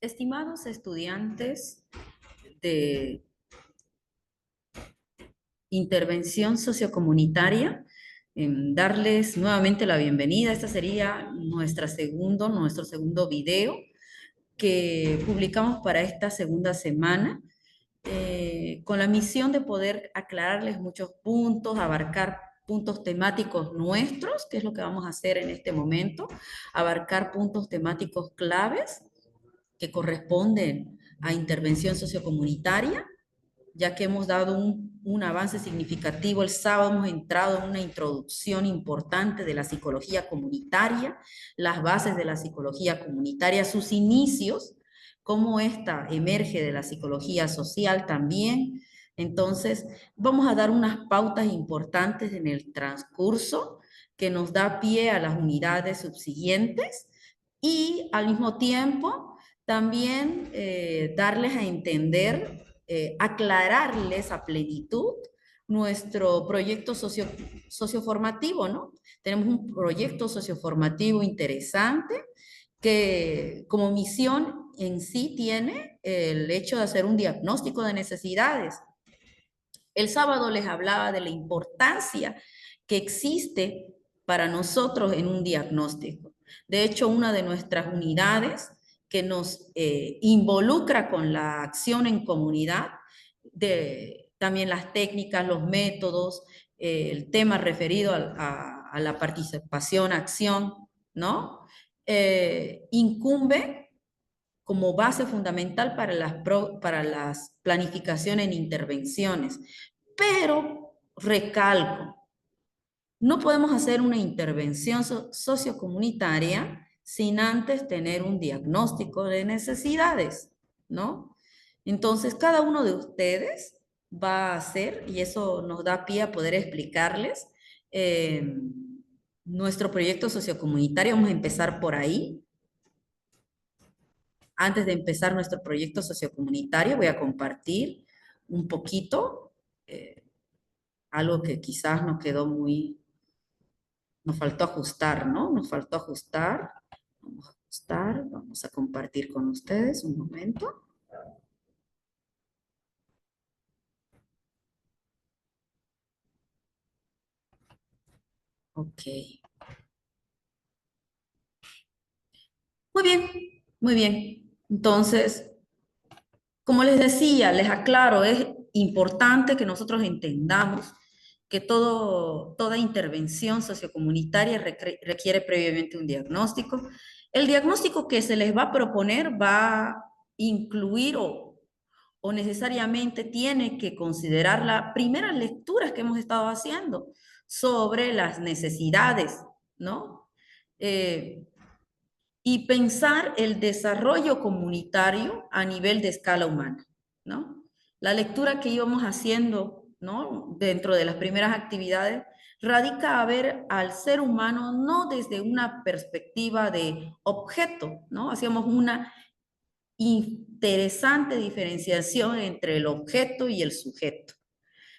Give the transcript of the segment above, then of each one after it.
Estimados estudiantes de intervención sociocomunitaria, darles nuevamente la bienvenida. Este sería nuestro segundo video que publicamos para esta segunda semana, con la misión de poder aclararles muchos puntos, abarcar puntos temáticos nuestros, que es lo que vamos a hacer en este momento, abarcar puntos temáticos claves que corresponden a intervención sociocomunitaria, ya que hemos dado un avance significativo. El sábado hemos entrado en una introducción importante de la psicología comunitaria, las bases de la psicología comunitaria, sus inicios, cómo esta emerge de la psicología social también. Entonces, vamos a dar unas pautas importantes en el transcurso que nos da pie a las unidades subsiguientes y al mismo tiempo también darles a entender, aclararles a plenitud nuestro proyecto socioformativo, ¿no? Tenemos un proyecto socioformativo interesante que como misión en sí tiene el hecho de hacer un diagnóstico de necesidades. El sábado les hablaba de la importancia que existe para nosotros en un diagnóstico. De hecho, una de nuestras unidades que nos involucra con la acción en comunidad, también las técnicas, los métodos, el tema referido a la participación, acción, ¿no? Incumbe como base fundamental para las planificaciones en intervenciones. Pero recalco, no podemos hacer una intervención sociocomunitaria sin antes tener un diagnóstico de necesidades, ¿no? Entonces, cada uno de ustedes va a hacer, y eso nos da pie a poder explicarles, nuestro proyecto sociocomunitario. Vamos a empezar por ahí. Antes de empezar nuestro proyecto sociocomunitario, voy a compartir un poquito, eh, algo que quizás nos quedó nos faltó ajustar, ¿no? Nos faltó ajustar. Vamos a ajustar, vamos a compartir con ustedes un momento. Ok. Muy bien, muy bien. Entonces, como les decía, les aclaro, es importante que nosotros entendamos que toda intervención sociocomunitaria requiere previamente un diagnóstico. El diagnóstico que se les va a proponer va a incluir o necesariamente tiene que considerar las primeras lecturas que hemos estado haciendo sobre las necesidades, ¿no? Eh, y pensar el desarrollo comunitario a nivel de escala humana, ¿no? La lectura que íbamos haciendo, ¿no? Dentro de las primeras actividades, radica a ver al ser humano no desde una perspectiva de objeto, ¿no? Hacíamos una interesante diferenciación entre el objeto y el sujeto.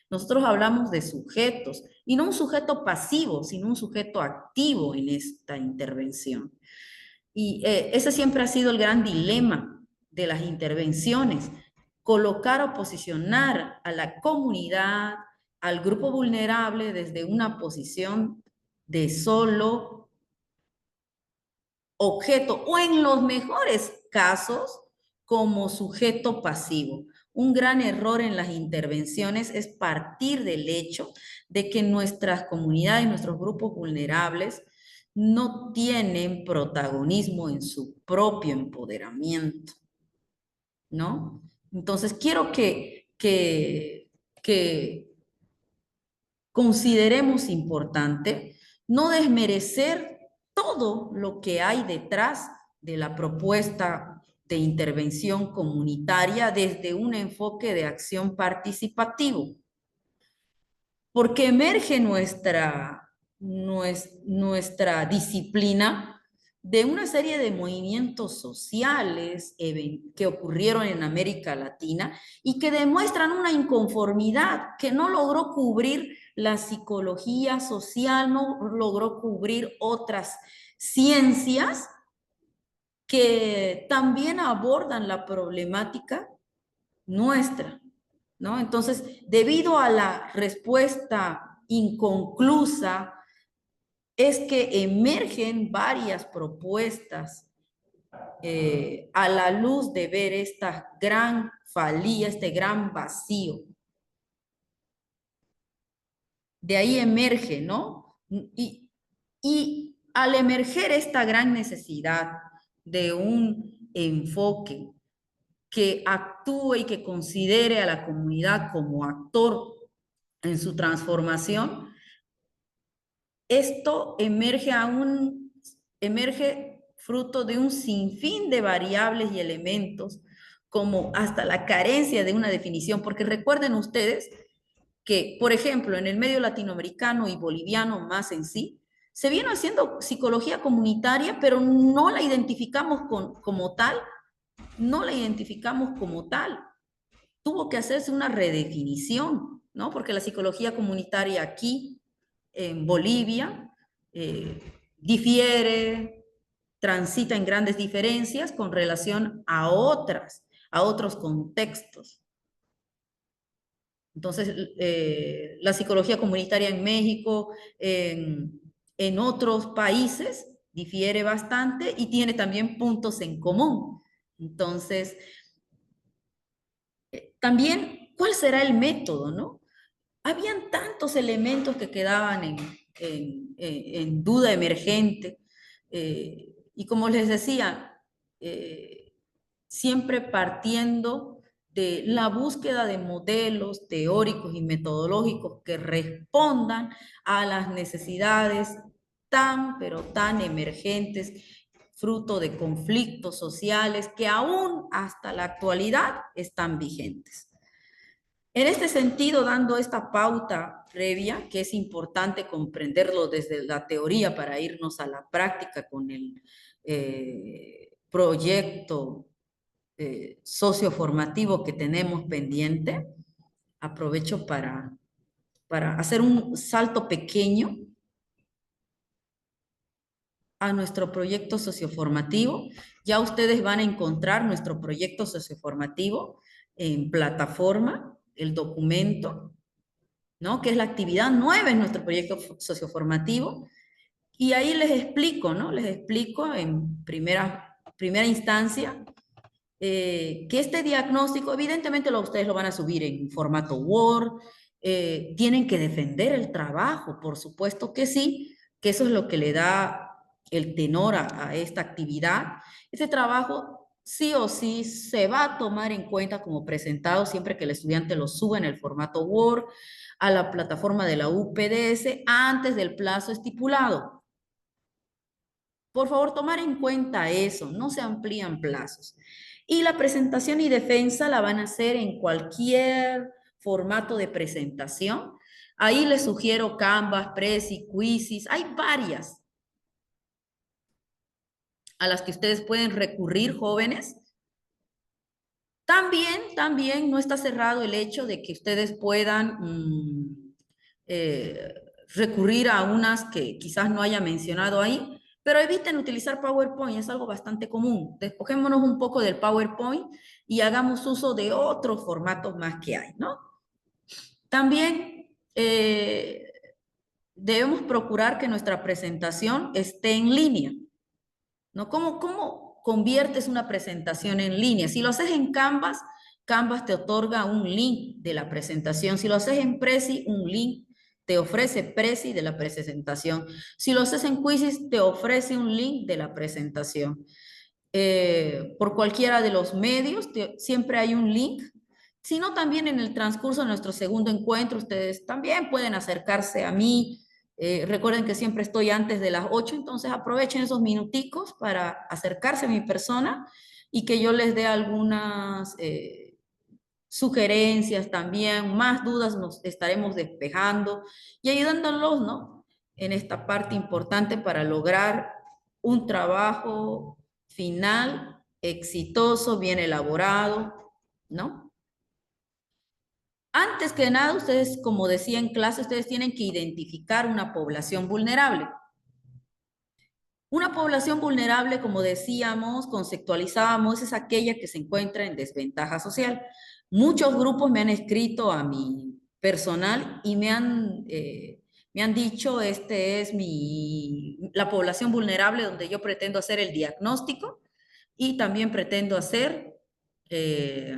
Nosotros hablamos de sujetos, y no un sujeto pasivo, sino un sujeto activo en esta intervención. Y ese siempre ha sido el gran dilema de las intervenciones: colocar o posicionar a la comunidad, al grupo vulnerable, desde una posición de solo objeto o, en los mejores casos, como sujeto pasivo. Un gran error en las intervenciones es partir del hecho de que nuestras comunidades, nuestros grupos vulnerables, no tienen protagonismo en su propio empoderamiento, ¿no? Entonces, quiero que consideremos importante no desmerecer todo lo que hay detrás de la propuesta de intervención comunitaria desde un enfoque de acción participativo, porque emerge nuestra disciplina de una serie de movimientos sociales que ocurrieron en América Latina y que demuestran una inconformidad que no logró cubrir la psicología social, no logró cubrir otras ciencias, que también abordan la problemática nuestra, ¿no? Entonces, debido a la respuesta inconclusa, es que emergen varias propuestas a la luz de ver esta gran falía, este gran vacío. De ahí emerge, ¿no? Y al emerger esta gran necesidad de un enfoque que actúe y que considere a la comunidad como actor en su transformación, esto emerge fruto de un sinfín de variables y elementos, como hasta la carencia de una definición, porque recuerden ustedes que, por ejemplo, en el medio latinoamericano y boliviano más en sí, se viene haciendo psicología comunitaria, pero no la identificamos como tal, no la identificamos como tal. Tuvo que hacerse una redefinición, ¿no? Porque la psicología comunitaria aquí, en Bolivia, eh, difiere, transita en grandes diferencias con relación a otros contextos. Entonces, la psicología comunitaria en México, en otros países, difiere bastante y tiene también puntos en común. Entonces, también, ¿cuál será el método, no? Habían tantos elementos que quedaban en duda emergente. Y como les decía, eh, siempre partiendo de la búsqueda de modelos teóricos y metodológicos que respondan a las necesidades pero tan emergentes, fruto de conflictos sociales que aún hasta la actualidad están vigentes. En este sentido, dando esta pauta previa, que es importante comprenderlo desde la teoría para irnos a la práctica con el proyecto socioformativo que tenemos pendiente, aprovecho para hacer un salto pequeño a nuestro proyecto socioformativo. Ya ustedes van a encontrar nuestro proyecto socioformativo en plataforma, el documento, ¿no? Que es la actividad 9 en nuestro proyecto socioformativo. Y ahí les explico, ¿no? Les explico en primera instancia que este diagnóstico, evidentemente ustedes lo van a subir en formato Word, tienen que defender el trabajo, por supuesto que sí, que eso es lo que le da el tenor a esta actividad. Ese trabajo sí o sí se va a tomar en cuenta como presentado siempre que el estudiante lo suba en el formato Word a la plataforma de la UPDS antes del plazo estipulado. Por favor, tomar en cuenta eso, no se amplían plazos. Y la presentación y defensa la van a hacer en cualquier formato de presentación. Ahí les sugiero Canvas, Prezi, Quizzes, hay varias a las que ustedes pueden recurrir, jóvenes. También no está cerrado el hecho de que ustedes puedan eh, recurrir a unas que quizás no haya mencionado ahí, pero eviten utilizar PowerPoint, es algo bastante común. Despojémonos un poco del PowerPoint y hagamos uso de otros formatos más que hay, ¿no? También debemos procurar que nuestra presentación esté en línea, ¿no? ¿Cómo conviertes una presentación en línea? Si lo haces en Canvas, Canvas te otorga un link de la presentación. Si lo haces en Prezi, un link te ofrece Prezi de la presentación. Si lo haces en Quizzes, te ofrece un link de la presentación. Por cualquiera de los medios, siempre hay un link. Sino también en el transcurso de nuestro segundo encuentro, ustedes también pueden acercarse a mí. Recuerden que siempre estoy antes de las 8, entonces aprovechen esos minuticos para acercarse a mi persona y que yo les dé algunas sugerencias también, más dudas nos estaremos despejando y ayudándolos, ¿no? En esta parte importante para lograr un trabajo final exitoso, bien elaborado, ¿no? Antes que nada, ustedes, como decía en clase, ustedes tienen que identificar una población vulnerable. Una población vulnerable, como decíamos, conceptualizábamos, es aquella que se encuentra en desventaja social. Muchos grupos me han escrito a mi personal y me han dicho, este es la población vulnerable donde yo pretendo hacer el diagnóstico y también pretendo hacer eh,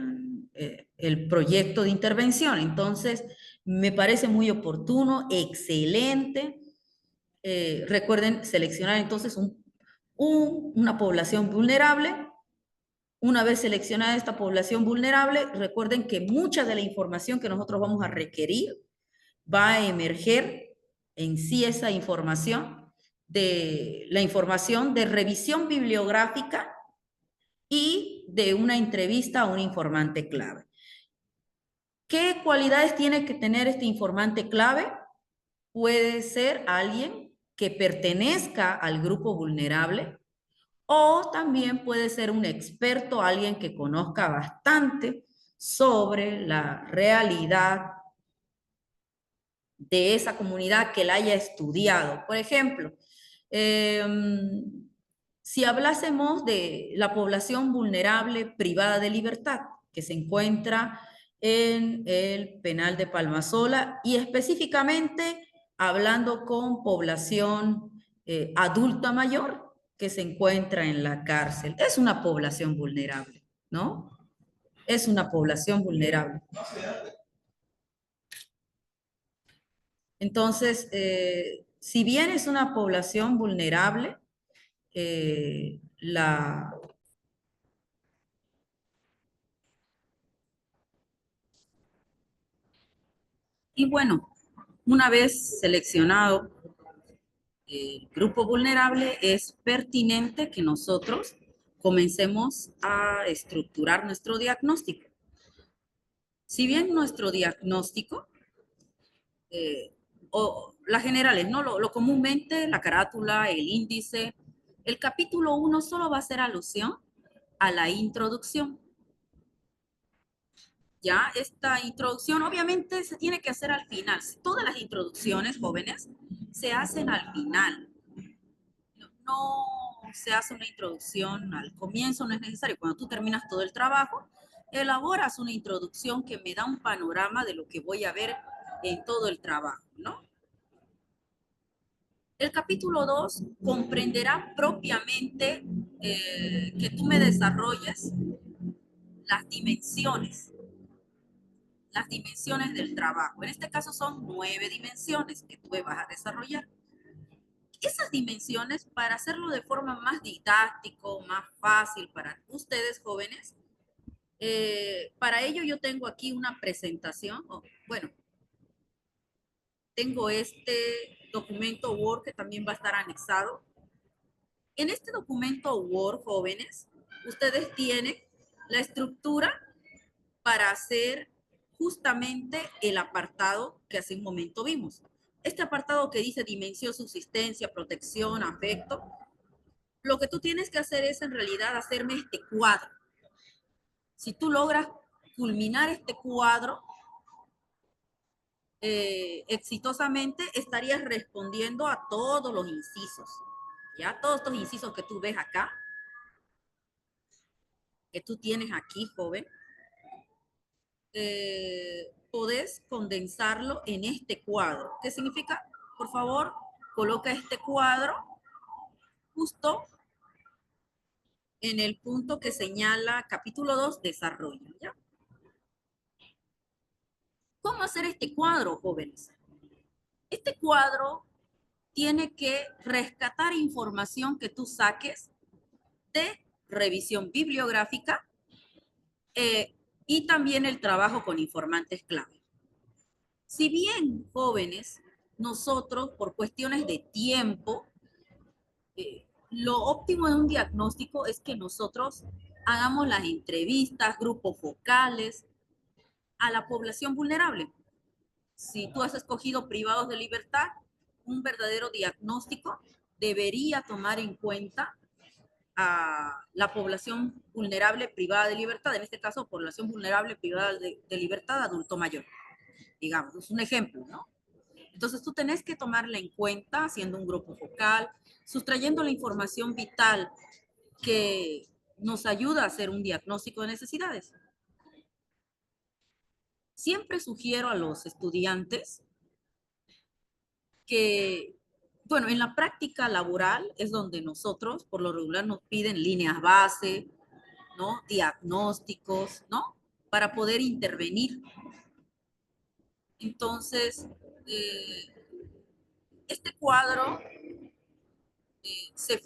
el proyecto de intervención. Entonces, me parece muy oportuno, excelente. Recuerden seleccionar entonces una población vulnerable. Una vez seleccionada esta población vulnerable, recuerden que mucha de la información que nosotros vamos a requerir va a emerger en sí esa información de la información de revisión bibliográfica y de una entrevista a un informante clave. ¿Qué cualidades tiene que tener este informante clave? Puede ser alguien que pertenezca al grupo vulnerable o también puede ser un experto, alguien que conozca bastante sobre la realidad de esa comunidad que la haya estudiado. Por ejemplo, eh, si hablásemos de la población vulnerable privada de libertad que se encuentra en el penal de Palmasola y específicamente hablando con población adulta mayor que se encuentra en la cárcel. Es una población vulnerable, ¿no? Es una población vulnerable. Entonces, si bien es una población vulnerable, eh, la, y bueno, una vez seleccionado el grupo vulnerable, es pertinente que nosotros comencemos a estructurar nuestro diagnóstico. Si bien nuestro diagnóstico, eh, o las generales, ¿no? Lo comúnmente, la carátula, el índice, el capítulo 1 solo va a hacer alusión a la introducción. Ya, esta introducción obviamente se tiene que hacer al final. Todas las introducciones, jóvenes, se hacen al final. No se hace una introducción al comienzo, no es necesario. Cuando tú terminas todo el trabajo, elaboras una introducción que me da un panorama de lo que voy a ver en todo el trabajo, ¿no? El capítulo 2 comprenderá propiamente que tú me desarrolles las dimensiones del trabajo. En este caso son 9 dimensiones que tú vas a desarrollar. Esas dimensiones, para hacerlo de forma más didáctico, más fácil para ustedes jóvenes, para ello yo tengo aquí una presentación, bueno, tengo este documento Word que también va a estar anexado. En este documento Word, jóvenes, ustedes tienen la estructura para hacer justamente el apartado que hace un momento vimos. Este apartado que dice dimensión, subsistencia, protección, afecto, lo que tú tienes que hacer es en realidad hacerme este cuadro. Si tú logras culminar este cuadro exitosamente, estarías respondiendo a todos los incisos. Ya todos estos incisos que tú ves acá, que tú tienes aquí, joven, podés condensarlo en este cuadro. ¿Qué significa? Por favor, coloca este cuadro justo en el punto que señala capítulo 2, desarrollo. ¿Ya? ¿Cómo hacer este cuadro, jóvenes? Este cuadro tiene que rescatar información que tú saques de revisión bibliográfica y también el trabajo con informantes clave. Si bien, jóvenes, nosotros por cuestiones de tiempo, lo óptimo de un diagnóstico es que nosotros hagamos las entrevistas, grupos focales a la población vulnerable. Si tú has escogido privados de libertad, un verdadero diagnóstico debería tomar en cuenta a la población vulnerable privada de libertad, en este caso, población vulnerable privada de libertad adulto mayor, digamos, es un ejemplo, ¿no? Entonces tú tenés que tomarla en cuenta haciendo un grupo focal, sustrayendo la información vital que nos ayuda a hacer un diagnóstico de necesidades. Siempre sugiero a los estudiantes que, bueno, en la práctica laboral es donde nosotros, por lo regular, nos piden líneas base, ¿no? Diagnósticos, ¿no? Para poder intervenir. Entonces, este cuadro se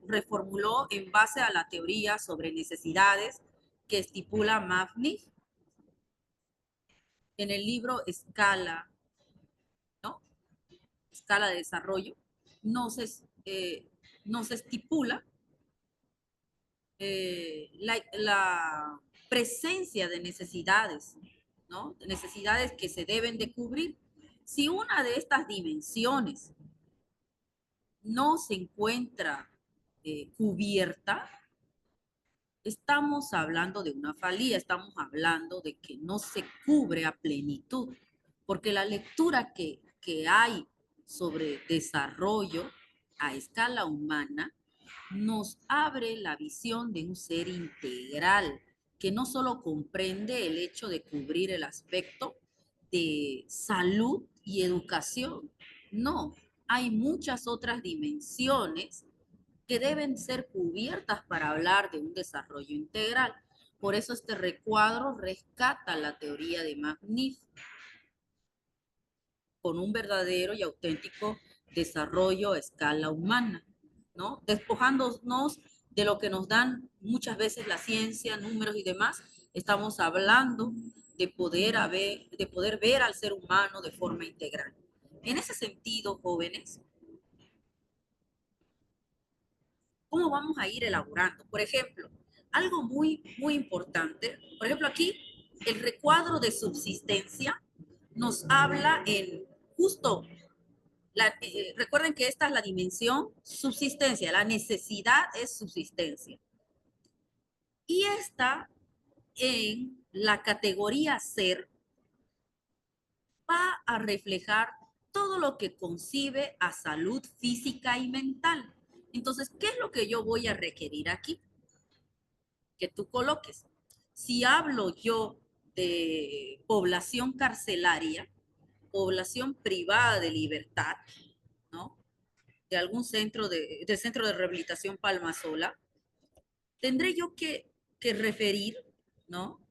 reformuló en base a la teoría sobre necesidades que estipula Mafnich en el libro Escala, ¿no? Escala de desarrollo. Nos, nos estipula la presencia de necesidades, ¿no? De necesidades que se deben de cubrir. Si una de estas dimensiones no se encuentra cubierta, estamos hablando de una falía, estamos hablando de que no se cubre a plenitud, porque la lectura que hay sobre desarrollo a escala humana nos abre la visión de un ser integral, que no solo comprende el hecho de cubrir el aspecto de salud y educación, no, hay muchas otras dimensiones que deben ser cubiertas para hablar de un desarrollo integral. Por eso este recuadro rescata la teoría de Mafnich con un verdadero y auténtico desarrollo a escala humana, ¿no? Despojándonos de lo que nos dan muchas veces la ciencia, números y demás, estamos hablando de poder ver al ser humano de forma integral. En ese sentido, jóvenes, ¿cómo vamos a ir elaborando? Por ejemplo, algo muy importante, por ejemplo, aquí el recuadro de subsistencia nos habla en justo, recuerden que esta es la dimensión subsistencia, la necesidad es subsistencia. Y esta en la categoría ser va a reflejar todo lo que concibe a salud física y mental. Entonces, ¿qué es lo que yo voy a requerir aquí? Que tú coloques. Si hablo yo de población carcelaria, población privada de libertad, ¿no? De algún centro de rehabilitación Palmasola, tendré yo que referir, ¿no?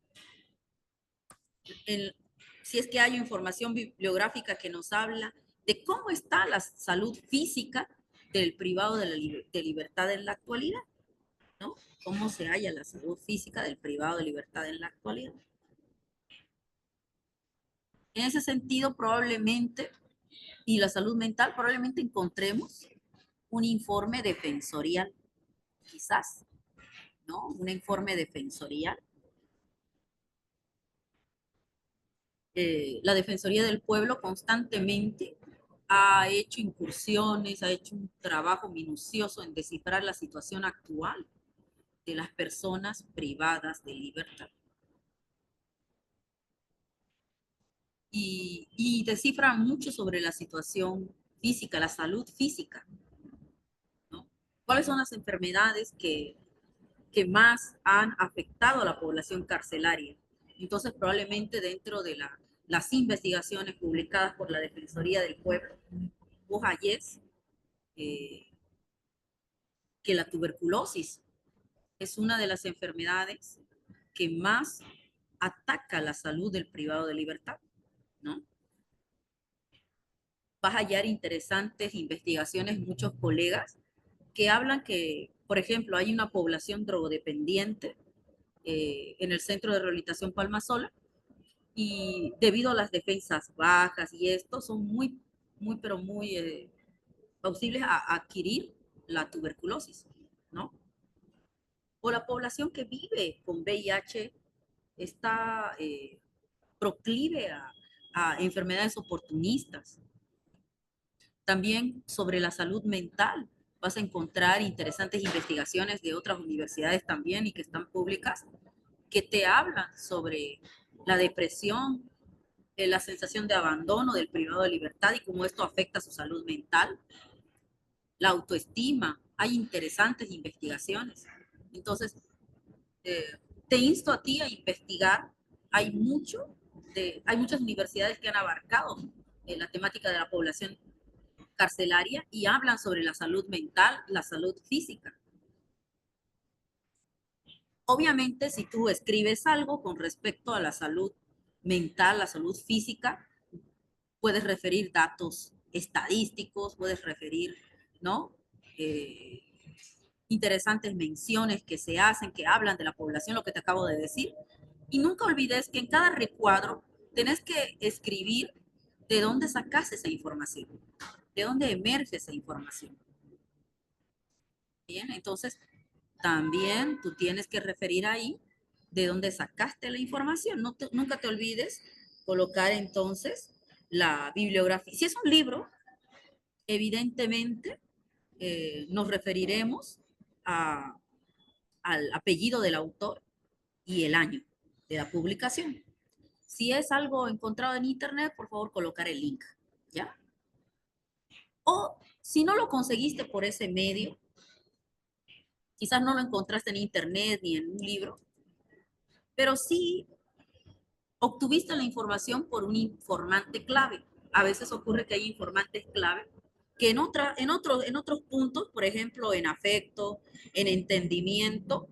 El, si es que hay información bibliográfica que nos habla de cómo está la salud física del privado de libertad en la actualidad, ¿no? Cómo se halla la salud física del privado de libertad en la actualidad. En ese sentido, probablemente, y la salud mental, probablemente encontremos un informe defensorial, quizás, ¿no? Un informe defensorial. La Defensoría del Pueblo constantemente ha hecho incursiones, ha hecho un trabajo minucioso en descifrar la situación actual de las personas privadas de libertad. Y descifra mucho sobre la situación física, la salud física, ¿no? ¿Cuáles son las enfermedades que más han afectado a la población carcelaria? Entonces, probablemente dentro de las investigaciones publicadas por la Defensoría del Pueblo, vos hallés que la tuberculosis es una de las enfermedades que más ataca la salud del privado de libertad, ¿no? Vas a hallar interesantes investigaciones, muchos colegas que hablan que, por ejemplo, hay una población drogodependiente en el centro de rehabilitación Palmasola y debido a las defensas bajas y esto son pero muy plausibles a adquirir la tuberculosis, ¿no? O la población que vive con VIH está proclive a enfermedades oportunistas. También sobre la salud mental vas a encontrar interesantes investigaciones de otras universidades también y que están públicas, que te hablan sobre la depresión, la sensación de abandono del privado de libertad y cómo esto afecta su salud mental, la autoestima. Hay interesantes investigaciones. Entonces, eh, te insto a ti a investigar. Hay muchas universidades que han abarcado la temática de la población carcelaria y hablan sobre la salud mental, la salud física. Obviamente, si tú escribes algo con respecto a la salud mental, la salud física, puedes referir datos estadísticos, puedes referir, ¿no? Eh, Interesantes menciones que se hacen, que hablan de la población, lo que te acabo de decir. Y nunca olvides que en cada recuadro tenés que escribir de dónde sacas esa información, de dónde emerge esa información. Bien, entonces también tú tienes que referir ahí de dónde sacaste la información. Nunca te olvides colocar entonces la bibliografía. Si es un libro, evidentemente nos referiremos a, al apellido del autor y el año de la publicación. Si es algo encontrado en internet, por favor colocar el link, ¿ya? O si no lo conseguiste por ese medio, quizás no lo encontraste en internet ni en un libro, pero sí obtuviste la información por un informante clave. A veces ocurre que hay informantes clave que en otros puntos, por ejemplo, en afecto, en entendimiento,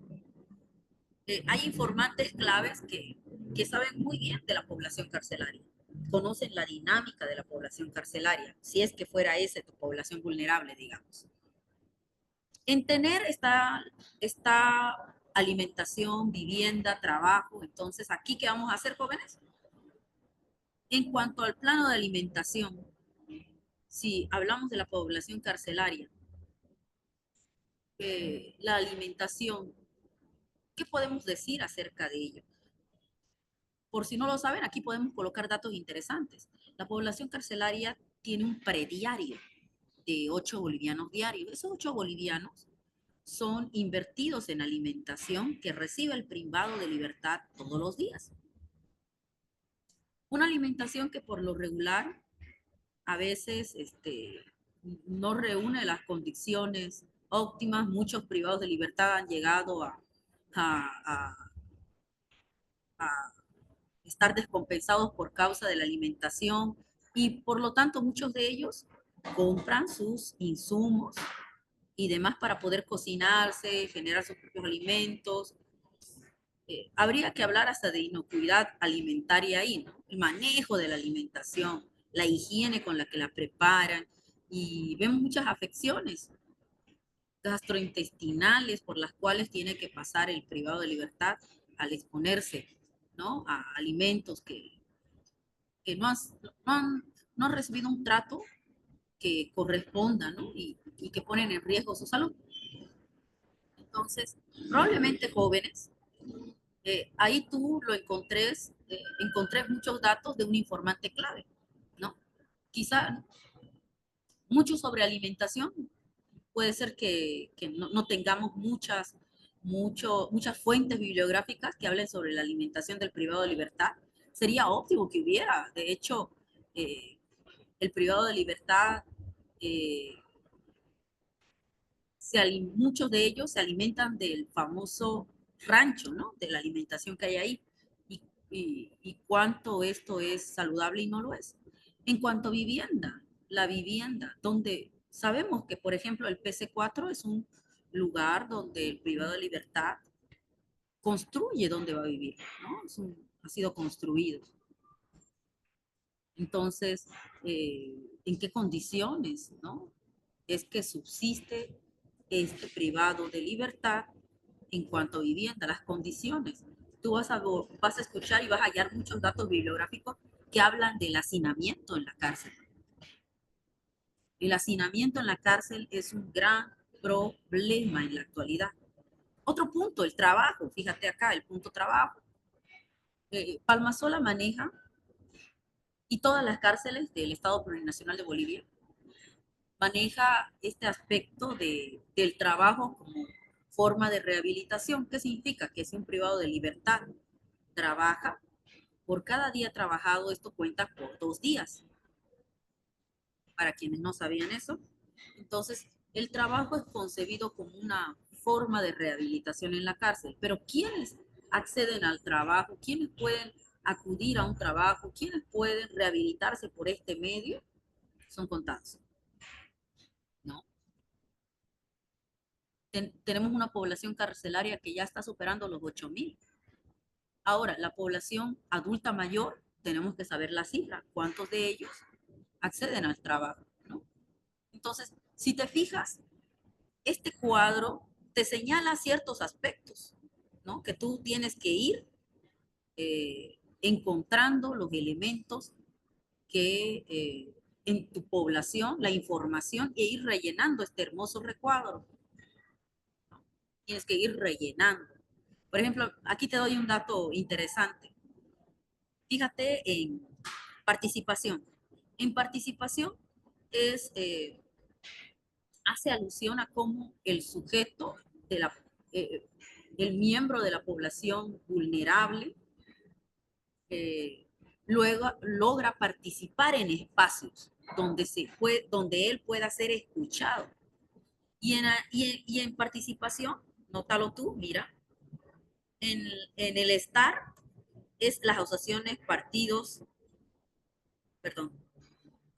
hay informantes claves que saben muy bien de la población carcelaria, conocen la dinámica de la población carcelaria, si es que fuera esa tu población vulnerable, digamos. En tener esta alimentación, vivienda, trabajo, entonces, ¿aquí qué vamos a hacer, jóvenes? En cuanto al plano de alimentación, si hablamos de la población carcelaria, la alimentación, ¿qué podemos decir acerca de ello? Por si no lo saben, aquí podemos colocar datos interesantes. La población carcelaria tiene un prediario de 8 bolivianos diarios. Esos 8 bolivianos son invertidos en alimentación que recibe el privado de libertad todos los días. Una alimentación que por lo regular a veces no reúne las condiciones óptimas. Muchos privados de libertad han llegado a, a estar descompensados por causa de la alimentación y por lo tanto muchos de ellos compran sus insumos y demás para poder cocinarse, generar sus propios alimentos. Habría que hablar hasta de inocuidad alimentaria ahí, ¿no? El manejo de la alimentación, la higiene con la que la preparan y vemos muchas afecciones gastrointestinales por las cuales tiene que pasar el privado de libertad al exponerse, ¿no? A alimentos que no han recibido un trato que corresponda, ¿no? Y que ponen en riesgo su salud. Entonces, probablemente jóvenes, ahí tú encontré muchos datos de un informante clave, ¿no? Quizá mucho sobre alimentación, puede ser que no tengamos muchas fuentes bibliográficas que hablen sobre la alimentación del privado de libertad. Sería óptimo que hubiera. De hecho, eh, el privado de libertad, eh, muchos de ellos se alimentan del famoso rancho, ¿no? De la alimentación que hay ahí y cuánto esto es saludable y no lo es. En cuanto a vivienda, la vivienda, donde sabemos que, por ejemplo, el PC4 es un lugar donde el privado de libertad construye dónde va a vivir, ¿no? Ha sido construido. Entonces, ¿en qué condiciones, no? Es que subsiste este privado de libertad en cuanto a vivienda, las condiciones. Tú vas a escuchar y vas a hallar muchos datos bibliográficos que hablan del hacinamiento en la cárcel. El hacinamiento en la cárcel es un gran problema en la actualidad. Otro punto, el trabajo. Fíjate acá, el punto trabajo. Palmasola maneja, y todas las cárceles del Estado Plurinacional de Bolivia, maneja este aspecto del trabajo como forma de rehabilitación. ¿Qué significa? Que si un privado de libertad trabaja, por cada día trabajado, esto cuenta por 2 días. Para quienes no sabían eso, entonces El trabajo es concebido como una forma de rehabilitación en la cárcel, pero ¿quiénes acceden al trabajo? ¿Quiénes pueden acudir a un trabajo? ¿Quiénes pueden rehabilitarse por este medio? Son contados, ¿no? Tenemos una población carcelaria que ya está superando los 8.000. Ahora, la población adulta mayor, tenemos que saber la cifra, cuántos de ellos acceden al trabajo, ¿no? Entonces, si te fijas, este cuadro te señala ciertos aspectos, ¿no? Que tú tienes que ir encontrando los elementos que en tu población, la información, e ir rellenando este hermoso recuadro. Tienes que ir rellenando. Por ejemplo, aquí te doy un dato interesante. Fíjate en participación. En participación es, hace alusión a cómo el sujeto, de la, eh, el miembro de la población vulnerable, eh, luego logra participar en espacios donde él pueda ser escuchado. Y en participación, nótalo tú, mira, en, en el estar es las asociaciones, partidos, perdón,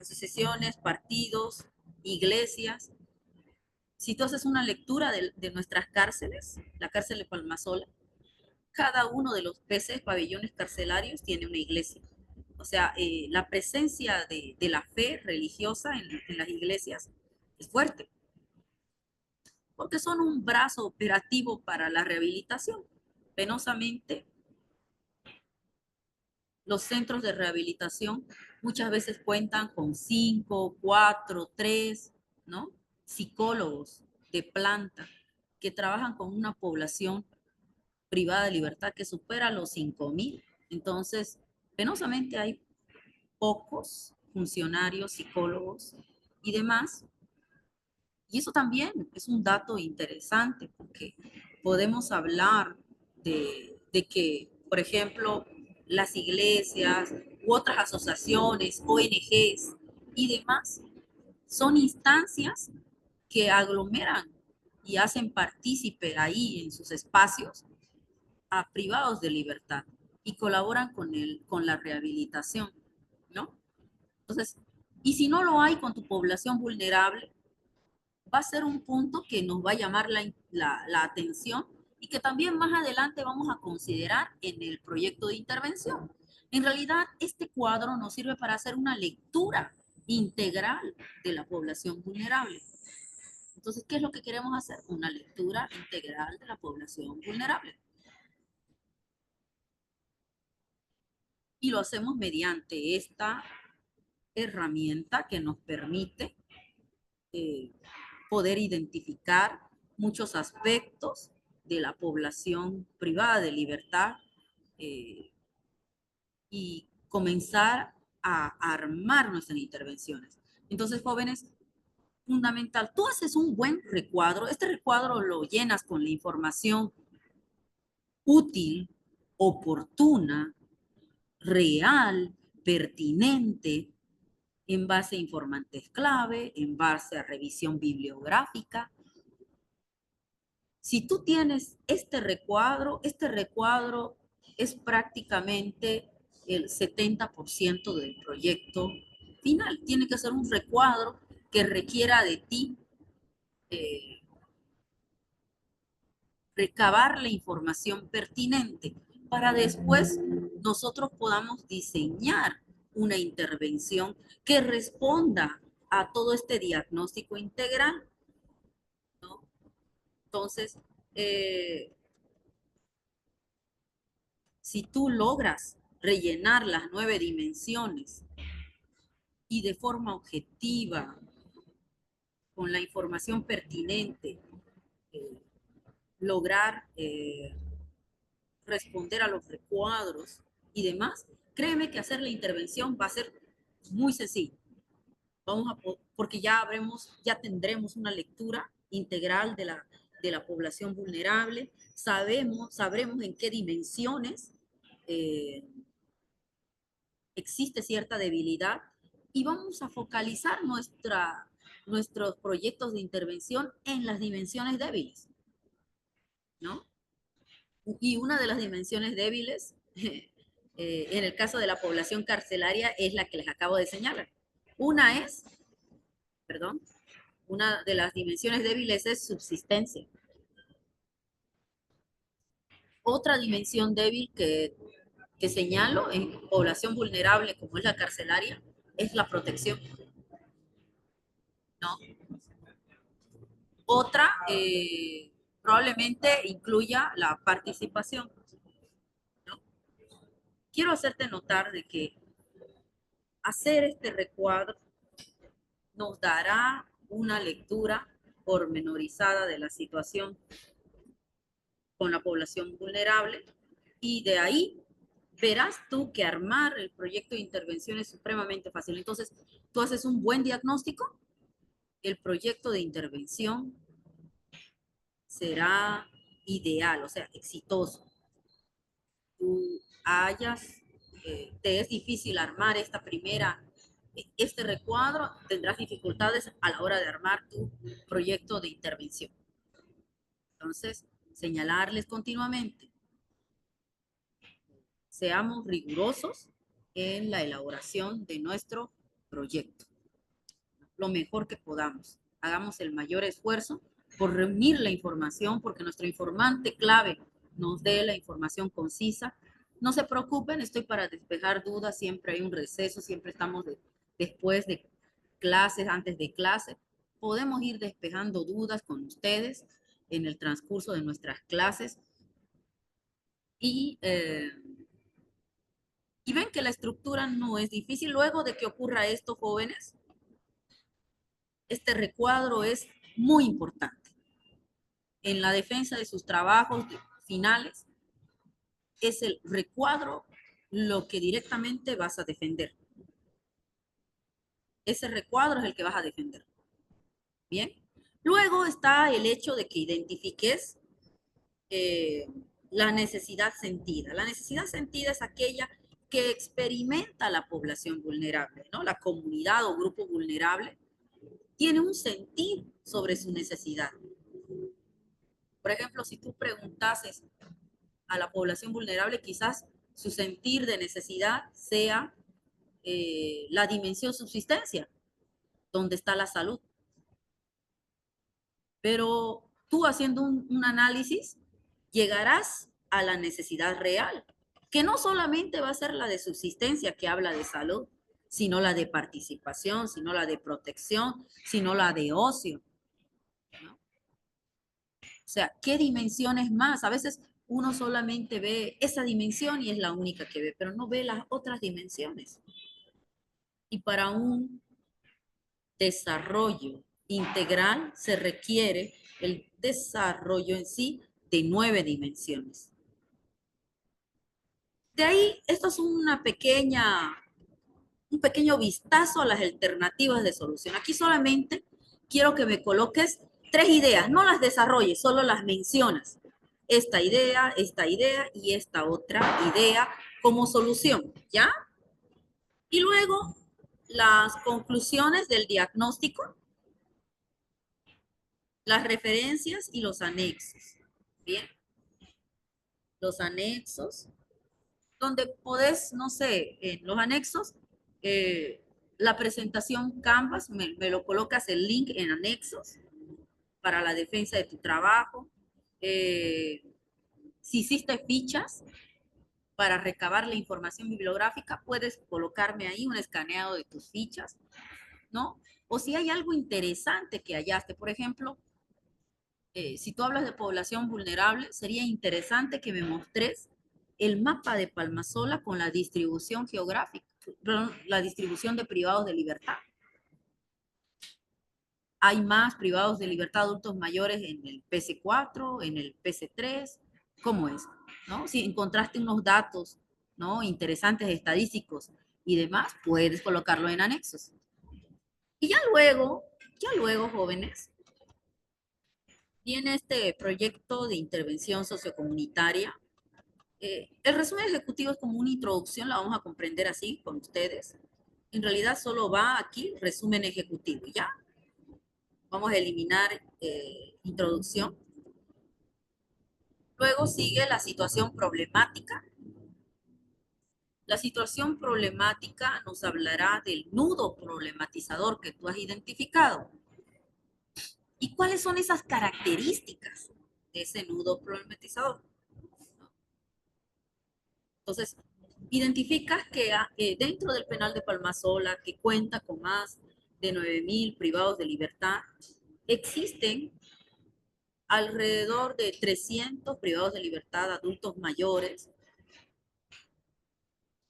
asociaciones, partidos, iglesias. Si tú haces una lectura de nuestras cárceles, la cárcel de Palmasola, cada uno de los 13 pabellones carcelarios tiene una iglesia. O sea, la presencia de la fe religiosa en las iglesias es fuerte, porque son un brazo operativo para la rehabilitación. Penosamente, los centros de rehabilitación muchas veces cuentan con 5, 4, 3, ¿no? Psicólogos de planta que trabajan con una población privada de libertad que supera los 5.000. Entonces, penosamente hay pocos funcionarios, psicólogos y demás. Y eso también es un dato interesante porque podemos hablar de que, por ejemplo, las iglesias u otras asociaciones, ONGs y demás son instancias que aglomeran y hacen partícipe ahí en sus espacios a privados de libertad y colaboran con la rehabilitación, ¿no? Entonces, y si no lo hay con tu población vulnerable, va a ser un punto que nos va a llamar la atención y que también más adelante vamos a considerar en el proyecto de intervención. En realidad, este cuadro nos sirve para hacer una lectura integral de la población vulnerable. Entonces, ¿qué es lo que queremos hacer? Una lectura integral de la población vulnerable. Y lo hacemos mediante esta herramienta que nos permite eh, poder identificar muchos aspectos de la población privada de libertad eh, y comenzar a armar nuestras intervenciones. Entonces, jóvenes, fundamental, tú haces un buen recuadro, este recuadro lo llenas con la información útil, oportuna, real, pertinente, en base a informantes clave, en base a revisión bibliográfica. Si tú tienes este recuadro es prácticamente el 70% del proyecto final. Tiene que ser un recuadro que requiera de ti eh, recabar la información pertinente para después nosotros podamos diseñar una intervención que responda a todo este diagnóstico integral, ¿no? Entonces, eh, si tú logras rellenar las 9 dimensiones y de forma objetiva, con la información pertinente, eh, lograr responder a los recuadros y demás, créeme que hacer la intervención va a ser muy sencillo. Vamos a, porque ya tendremos una lectura integral de la población vulnerable, sabremos en qué dimensiones eh, existe cierta debilidad y vamos a focalizar nuestros proyectos de intervención en las dimensiones débiles, ¿no? Y una de las dimensiones débiles, en el caso de la población carcelaria, es la que les acabo de señalar. Una es, perdón, una de las dimensiones débiles es subsistencia. Otra dimensión débil que señalo en población vulnerable como es la carcelaria es la protección, ¿no? Otra probablemente incluya la participación, ¿no? Quiero hacerte notar de que hacer este recuadro nos dará una lectura pormenorizada de la situación con la población vulnerable y de ahí verás tú que armar el proyecto de intervención es supremamente fácil. Entonces, tú haces un buen diagnóstico, el proyecto de intervención será ideal, o sea, exitoso. Tú te es difícil armar este recuadro, tendrás dificultades a la hora de armar tu proyecto de intervención. Entonces, señalarles continuamente, seamos rigurosos en la elaboración de nuestro proyecto, lo mejor que podamos. Hagamos el mayor esfuerzo por reunir la información, porque nuestro informante clave nos dé la información concisa. No se preocupen, estoy para despejar dudas, siempre hay un receso, siempre estamos después de clases, antes de clases. Podemos ir despejando dudas con ustedes en el transcurso de nuestras clases y, eh, y ven que la estructura no es difícil. Luego de que ocurra esto, jóvenes, este recuadro es muy importante en la defensa de sus trabajos finales. Es el recuadro lo que directamente vas a defender. Ese recuadro es el que vas a defender. Bien. Luego está el hecho de que identifiques eh, la necesidad sentida. La necesidad sentida es aquella que experimenta la población vulnerable, ¿no? La comunidad o grupo vulnerable tiene un sentir sobre su necesidad. Por ejemplo, si tú preguntases a la población vulnerable, quizás su sentir de necesidad sea la dimensión subsistencia, donde está la salud. Pero tú haciendo un análisis, llegarás a la necesidad real, que no solamente va a ser la de subsistencia que habla de salud, sino la de participación, sino la de protección, sino la de ocio, ¿no? O sea, ¿qué dimensiones más? A veces uno solamente ve esa dimensión y es la única que ve, pero no ve las otras dimensiones. Y para un desarrollo integral se requiere el desarrollo en sí de 9 dimensiones. De ahí, esto es un pequeño vistazo a las alternativas de solución. Aquí solamente quiero que me coloques 3 ideas, no las desarrolles, solo las mencionas. Esta idea y esta otra idea como solución, ¿ya? Y luego las conclusiones del diagnóstico, las referencias y los anexos. Bien, los anexos, donde podés, no sé, en los anexos, eh, la presentación Canvas, me lo colocas el link en anexos para la defensa de tu trabajo. Si hiciste fichas para recabar la información bibliográfica, puedes colocarme ahí un escaneado de tus fichas, ¿no? O si hay algo interesante que hallaste, por ejemplo, si tú hablas de población vulnerable, sería interesante que me mostres el mapa de Palmasola con la distribución geográfica, perdón, la distribución de privados de libertad. Hay más privados de libertad adultos mayores en el PC4, en el PC3, ¿cómo es? ¿No? Si encontraste unos datos, ¿no?, interesantes, estadísticos y demás, puedes colocarlo en anexos. Y ya luego, jóvenes, viene este proyecto de intervención sociocomunitaria. El resumen ejecutivo es como una introducción, la vamos a comprender así con ustedes. En realidad solo va aquí resumen ejecutivo, ¿ya? Vamos a eliminar introducción. Luego sigue la situación problemática. La situación problemática nos hablará del nudo problematizador que tú has identificado. ¿Y cuáles son esas características de ese nudo problematizador? Entonces, identificas que dentro del penal de Palmasola, que cuenta con más de 9.000 privados de libertad, existen alrededor de 300 privados de libertad adultos mayores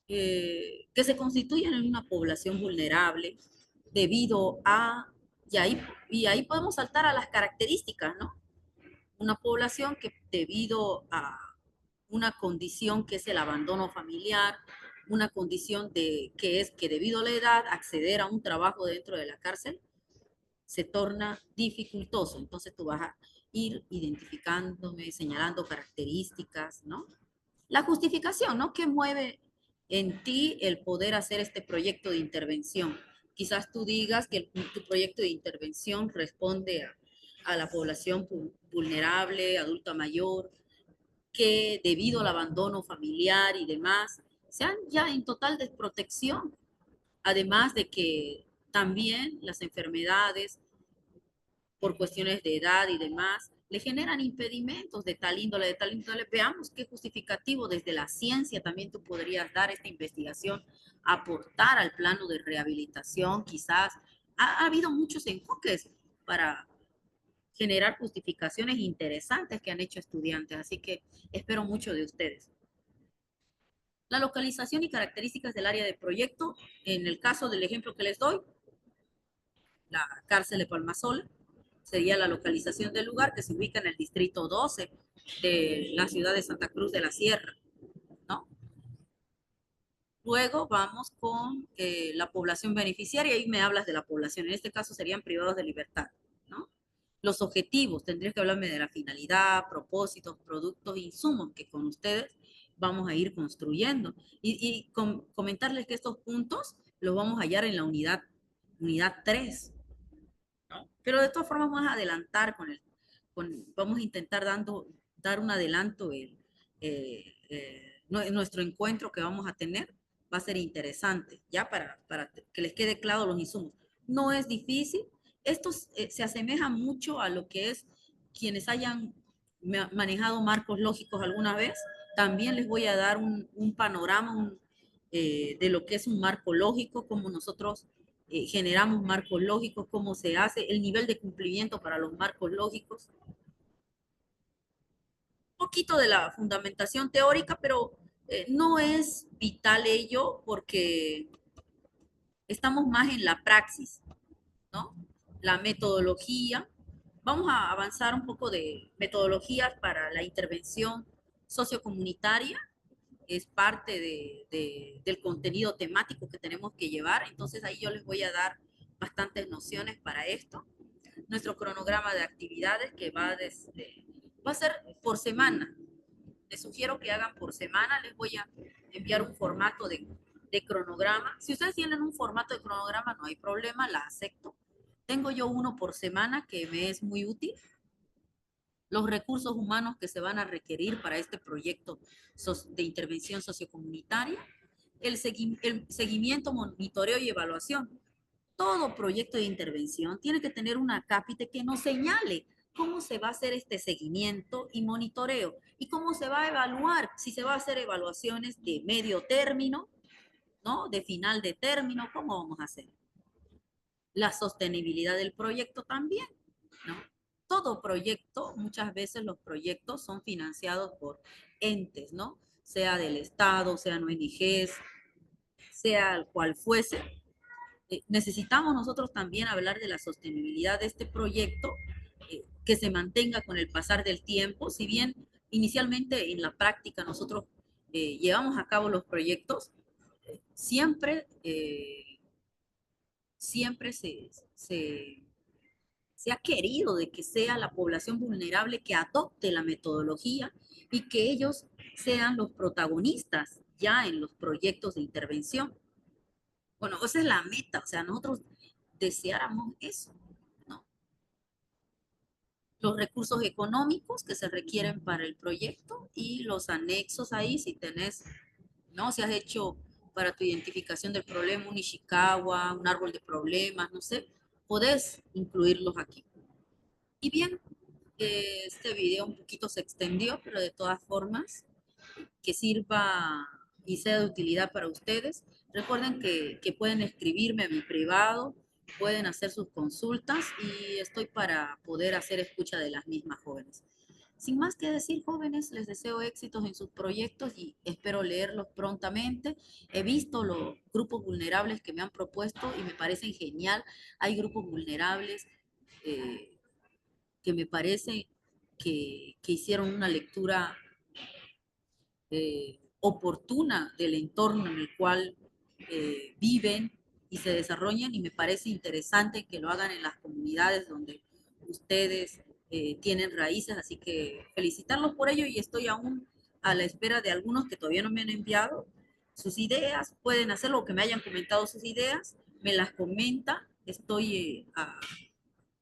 que se constituyen en una población vulnerable debido a, y ahí podemos saltar a las características, ¿no? Una población que debido a una condición que es el abandono familiar, una condición que es que debido a la edad acceder a un trabajo dentro de la cárcel se torna dificultoso. Entonces tú vas a ir identificándome, señalando características, ¿no? La justificación, ¿no? ¿Qué mueve en ti el poder hacer este proyecto de intervención? Quizás tú digas que tu proyecto de intervención responde a la población vulnerable, adulta mayor, que debido al abandono familiar y demás, sean ya en total desprotección. Además de que también las enfermedades por cuestiones de edad y demás, le generan impedimentos de tal índole, de tal índole. Veamos qué justificativo desde la ciencia también tú podrías dar esta investigación, aportar al plano de rehabilitación, quizás. Ha habido muchos enfoques para generar justificaciones interesantes que han hecho estudiantes, así que espero mucho de ustedes. La localización y características del área de proyecto, en el caso del ejemplo que les doy, la cárcel de Palmasola, sería la localización del lugar que se ubica en el distrito 12 de la ciudad de Santa Cruz de la Sierra, ¿no? Luego vamos con la población beneficiaria, y me hablas de la población, en este caso serían privados de libertad, ¿no? Los objetivos, tendrías que hablarme de la finalidad, propósitos, productos, insumos que con ustedes vamos a ir construyendo. Y comentarles que estos puntos los vamos a hallar en la unidad 3, ¿no? Pero de todas formas vamos a adelantar vamos a intentar dar un adelanto nuestro encuentro que vamos a tener va a ser interesante, ya para que les quede claro los insumos. No es difícil, esto se asemeja mucho a lo que es quienes hayan manejado marcos lógicos alguna vez. También les voy a dar un panorama de lo que es un marco lógico, como nosotros generamos marcos lógicos, cómo se hace, el nivel de cumplimiento para los marcos lógicos. Un poquito de la fundamentación teórica, pero no es vital ello porque estamos más en la praxis, ¿no? La metodología. Vamos a avanzar un poco de metodologías para la intervención sociocomunitaria. Es parte del contenido temático que tenemos que llevar. Entonces ahí yo les voy a dar bastantes nociones para esto. Nuestro cronograma de actividades que va a ser por semana. Les sugiero que hagan por semana. Les voy a enviar un formato de cronograma. Si ustedes tienen un formato de cronograma, no hay problema, la acepto. Tengo yo uno por semana que me es muy útil. Los recursos humanos que se van a requerir para este proyecto de intervención sociocomunitaria, el seguimiento, monitoreo y evaluación. Todo proyecto de intervención tiene que tener una cápita que nos señale cómo se va a hacer este seguimiento y monitoreo y cómo se va a evaluar, si se va a hacer evaluaciones de medio término, ¿no? De final de término, ¿cómo vamos a hacer? La sostenibilidad del proyecto también, ¿no? Todo proyecto, muchas veces los proyectos son financiados por entes, ¿no? Sea del Estado, sean ONGs, sea cual fuese. Necesitamos nosotros también hablar de la sostenibilidad de este proyecto, que se mantenga con el pasar del tiempo. Si bien inicialmente en la práctica nosotros llevamos a cabo los proyectos, siempre, siempre se ha querido de que sea la población vulnerable que adopte la metodología y que ellos sean los protagonistas ya en los proyectos de intervención. Bueno, esa es la meta, o sea, nosotros deseáramos eso, ¿no? los recursos económicos que se requieren para el proyecto y los anexos ahí, si tenés, ¿no? Si has hecho para tu identificación del problema un Ishikawa, un árbol de problemas, no sé, podés incluirlos aquí. Y bien, este video un poquito se extendió, pero de todas formas, que sirva y sea de utilidad para ustedes. Recuerden que pueden escribirme a mi privado, pueden hacer sus consultas y estoy para poder hacer escucha de las mismas jóvenes. Sin más que decir, jóvenes, les deseo éxitos en sus proyectos y espero leerlos prontamente. He visto los grupos vulnerables que me han propuesto y me parecen genial. Hay grupos vulnerables eh, que me parece que hicieron una lectura oportuna del entorno en el cual viven y se desarrollan y me parece interesante que lo hagan en las comunidades donde ustedes tienen raíces, así que felicitarlos por ello y estoy aún a la espera de algunos que todavía no me han enviado sus ideas, pueden hacerlo, que me hayan comentado sus ideas, me las comenta, estoy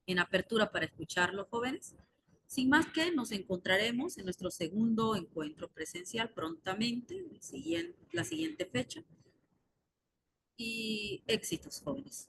en apertura para escucharlos, jóvenes. Sin más que nos encontraremos en nuestro segundo encuentro presencial prontamente, la siguiente fecha. Y éxitos, jóvenes.